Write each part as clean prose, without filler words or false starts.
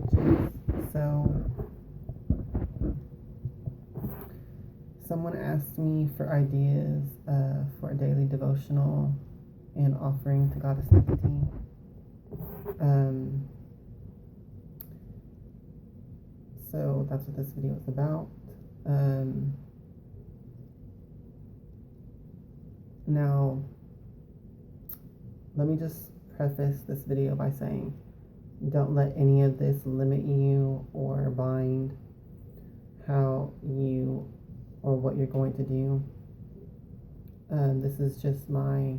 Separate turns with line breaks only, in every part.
witches. So someone asked me for ideas for a daily devotional and offering to Goddess Hekate. So that's what this video is about. Now, let me just preface this video by saying, don't let any of this limit you or bind how you or what you're going to do. This is just my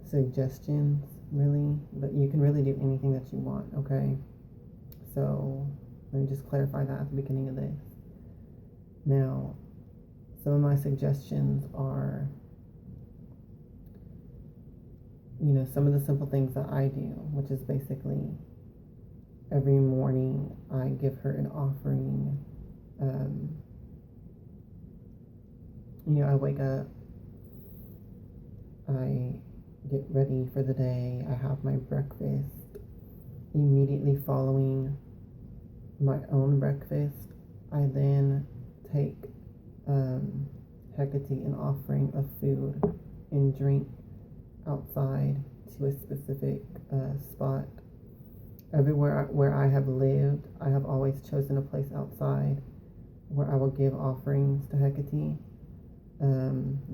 suggestions, really, but you can really do anything that you want, okay? So let me just clarify that at the beginning of this. Now, some of my suggestions are, some of the simple things that I do, which is basically every morning I give her an offering. I wake up, I get ready for the day, I have my breakfast. Immediately following my own breakfast, I then take Hekate an offering of food and drink outside to a specific spot. Everywhere where I have lived, I have always chosen a place outside where I will give offerings to Hekate,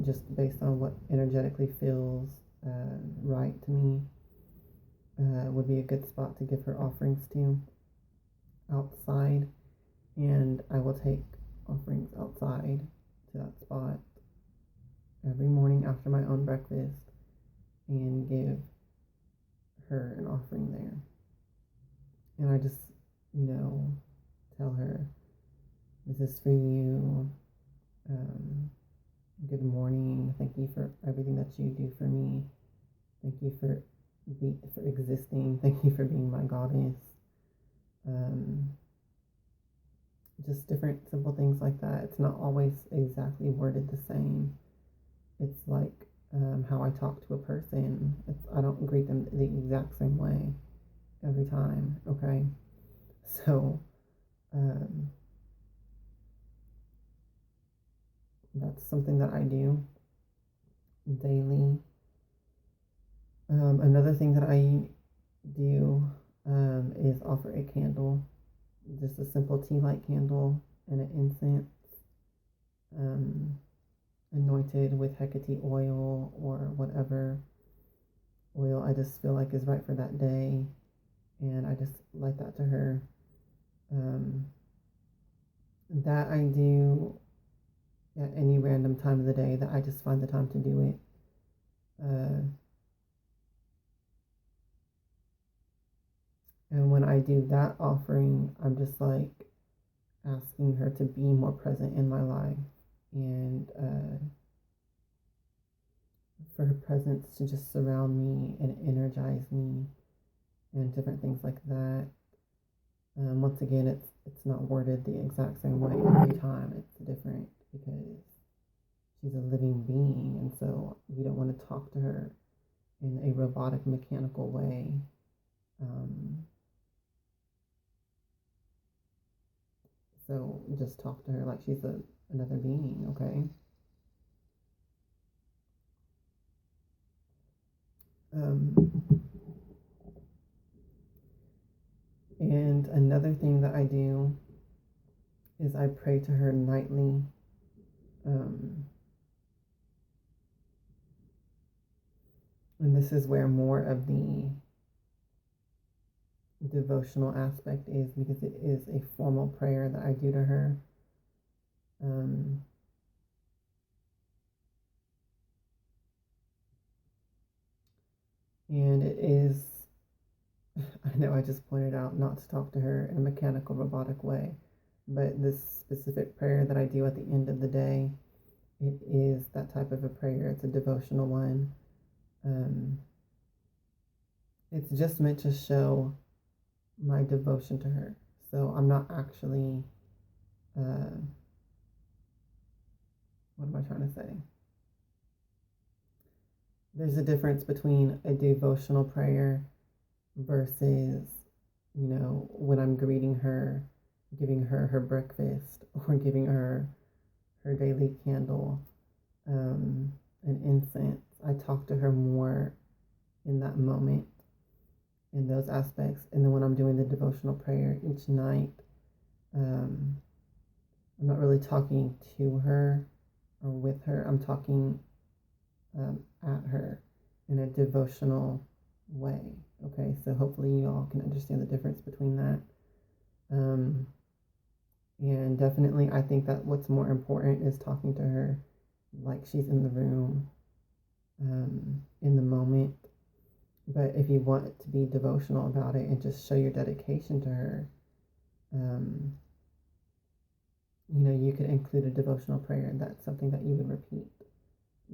just based on what energetically feels right to me. Would be a good spot to give her offerings to outside, and I will take offerings outside to that spot every morning after my own breakfast and give her an offering there. And I just, tell her, this is for you. Good morning. Thank you for everything that you do for me. Thank you for existing. Thank you for being my goddess. Just different simple things like that. It's not always exactly worded the same. It's like how I talk to a person. I don't greet them the exact same way every time, okay? So that's something that I do daily. Another thing that I do is offer a candle, just a simple tea light candle and an incense, anointed with Hekate oil or whatever oil I just feel like is right for that day, and I just light that to her. That I do at any random time of the day that I just find the time to do it. And when I do that offering, I'm just like asking her to be more present in my life, and for her presence to just surround me and energize me and different things like that. Once again, it's not worded the exact same way every time. It's different because she's a living being, and so you don't want to talk to her in a robotic, mechanical way. So just talk to her like she's another being, okay? And another thing that I do is I pray to her nightly. And this is where more of the devotional aspect is, because it is a formal prayer that I do to her. And it is, I know I just pointed out not to talk to her in a mechanical, robotic way, but this specific prayer that I do at the end of the day, it is that type of a prayer. It's a devotional one. It's just meant to show my devotion to her. So I'm not actually, what am I trying to say? There's a difference between a devotional prayer versus, when I'm greeting her, giving her her breakfast, or giving her her daily candle, and incense. I talk to her more in that moment, in those aspects. And then when I'm doing the devotional prayer each night, I'm not really talking to her or with her. I'm talking at her in a devotional way. Okay, so hopefully you all can understand the difference between that. And definitely, I think that what's more important is talking to her like she's in the room, in the moment. But if you want to be devotional about it and just show your dedication to her, you could include a devotional prayer, and that's something that you would repeat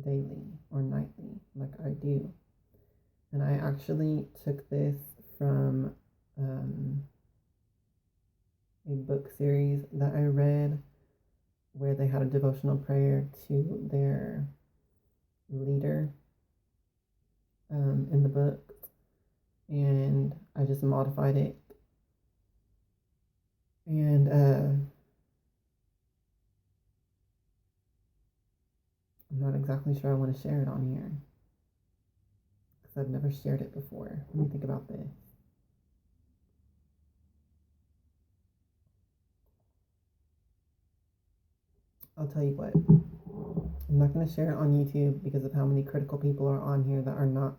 daily or nightly, like I do. And I actually took this from a book series that I read where they had a devotional prayer to their leader in the book, and I just modified it. And I'm not exactly sure I want to share it on here because I've never shared it before. Let me think about this. I'll tell you what. I'm not going to share it on YouTube because of how many critical people are on here that are not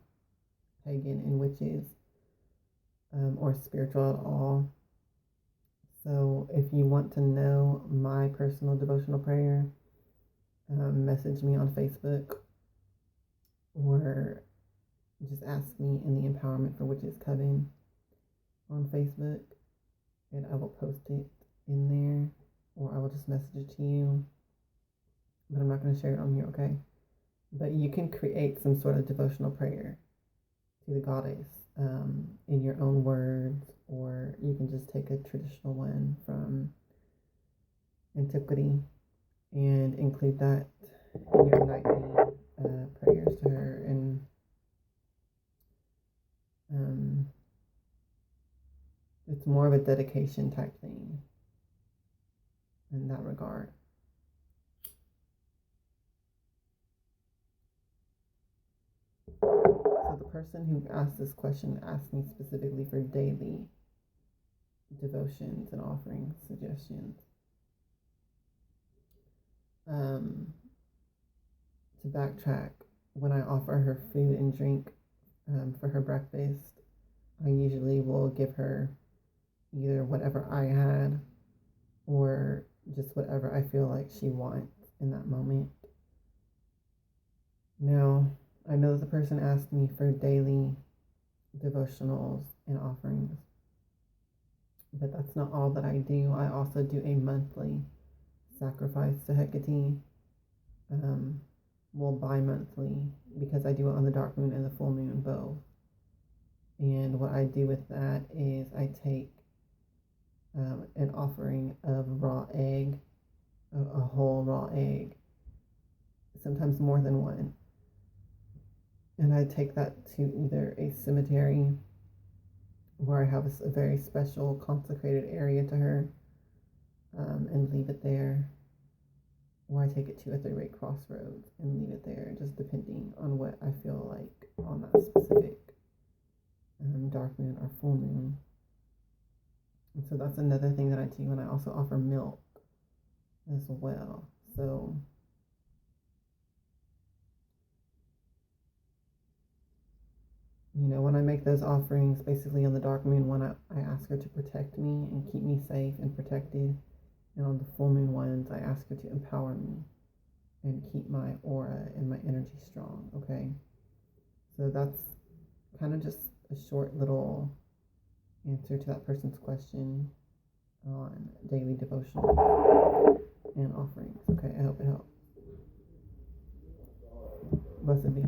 pagan and witches, or spiritual at all. So if you want to know my personal devotional prayer, message me on Facebook, or just ask me in the Empowerment for Witches Coven on Facebook, and I will post it in there, or I will just message it to you. But I'm not going to share it on here, okay? But you can create some sort of devotional prayer to the goddess in your own words, or you can just take a traditional one from antiquity and include that in your nightly prayers to her. And it's more of a dedication type thing in that regard. So the person who asked this question asked me specifically for daily devotions and offering suggestions. To backtrack, when I offer her food and drink for her breakfast, I usually will give her either whatever I had or just whatever I feel like she wants in that moment. Now, I know the person asked me for daily devotionals and offerings, but that's not all that I do. I also do a monthly sacrifice to Hekate, bi-monthly, because I do it on the dark moon and the full moon both. And what I do with that is I take an offering of raw egg, a whole raw egg, sometimes more than one. And I take that to either a cemetery where I have a very special consecrated area to her, and leave it there, or I take it to a three-way crossroads and leave it there, just depending on what I feel like on that specific dark moon or full moon. And so that's another thing that I do. And I also offer milk as well. So when I make those offerings, basically on the dark moon one, I ask her to protect me and keep me safe and protected. And on the full moon ones, I ask her to empower me and keep my aura and my energy strong, okay? So that's kind of just a short little answer to that person's question on daily devotional and offerings, okay? I hope it helps. Blessed be.